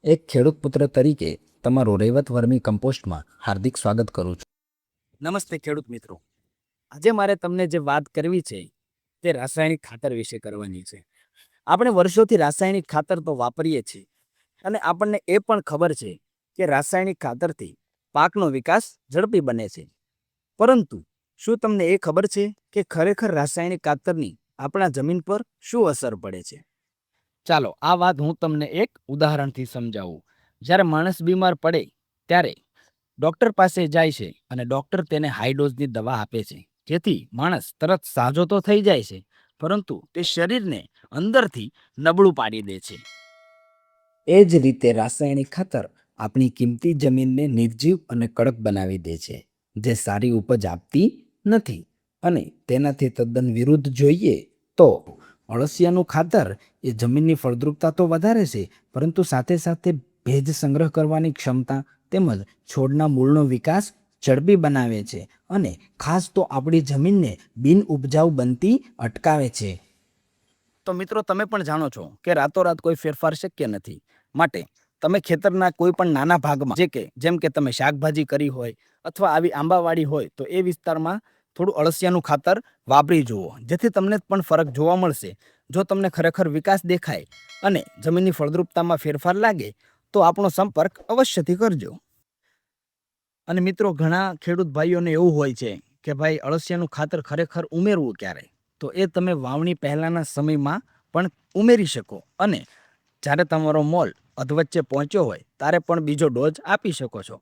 એક ખેડૂત પુત્ર તરીકે તમારું રૈવત વર્મી કમ્પોસ્ટમાં હાર્દિક સ્વાગત કરું છું. નમસ્તે ખેડૂત મિત્રો. આજે મારે તમને જે વાત કરવી છે તે રાસાયણિક ખાતર વિશે કરવાની છે. આપણે વર્ષોથી રાસાયણિક ખાતર તો વાપરીએ છીએ અને આપણને એ પણ ખબર છે કે રાસાયણિક ખાતરથી પાકનો વિકાસ ઝડપી બને છે. પરંતુ શું તમને એ ખબર છે કે ખરેખર રાસાયણિક ખાતરની આપણા જમીન પર શું અસર પડે છે? ચાલો આ વાત હું તમને એક ઉદાહરણથી સમજાવું. જ્યારે માણસ બીમાર પડે ત્યારે ડૉક્ટર પાસે જાય છે અને ડૉક્ટર તેને હાઈ ડોઝની દવા આપે છે, જેથી માણસ તરત સાજો તો થઈ જાય છે, પરંતુ તે શરીરને અંદરથી નબળું પાડી દે છે. એ જ રીતે રાસાયણિક ખાતર આપણી કિંમતી જમીનને નિર્જીવ અને કડક બનાવી દે છે, જે સારી ઉપજ આપતી નથી. અને તેનાથી તદ્દન વિરુદ્ધ જોઈએ તો અળસિયાનું ખાતર એ જમીનની ફળદ્રુપતા તો વધારે છે, પરંતુ સાથે સાથે ભેજ સંગ્રહ કરવાની ક્ષમતા તેમજ છોડના મૂળનો વિકાસ ઝડપી બનાવે છે અને ખાસ તો આપણી જમીનને બિન ઉપજાઉ બનતી અટકાવે છે. તો મિત્રો, તમે પણ જાણો છો કે રાતોરાત કોઈ ફેરફાર શક્ય નથી. માટે તમે ખેતરના કોઈ પણ નાના ભાગમાં જેમ કે તમે શાકભાજી કરી હોય અથવા આવી આંબાવાડી હોય તો એ વિસ્તારમાં થોડું અળસિયાનું ખાતર વાપરી જુઓ, જેથી તમને પણ ફરક જોવા મળશે. જો તમને ખરેખર વિકાસ દેખાય અને જમીનની ફળદ્રુપતામાં ફેરફાર લાગે તો આપણો સંપર્ક અવશ્યથી કરજો. અને મિત્રો, ઘણા ખેડૂત ભાઈઓને એવું હોય છે કે ભાઈ અળસિયાનું ખાતર ખરેખર ઉમેરવું ક્યારે? તો એ તમે વાવણી પહેલાંના સમયમાં પણ ઉમેરી શકો અને જ્યારે તમારો મોલ અધવચ્ચે પહોંચ્યો હોય ત્યારે પણ બીજો ડોઝ આપી શકો છો.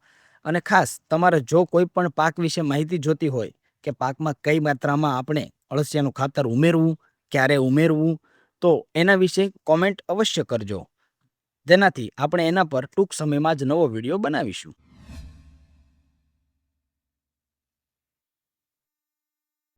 અને ખાસ તમારે જો કોઈ પણ પાક વિશે માહિતી જોતી હોય કે પાકમાં કઈ માત્રામાં આપણે અળસિયાનું ખાતર ઉમેરવું, ક્યારે ઉમેરવું, તો એના વિશે કોમેન્ટ અવશ્ય કરજો, જેનાથી આપણે એના પર ટૂંક સમયમાં જ નવો વિડીયો બનાવીશું.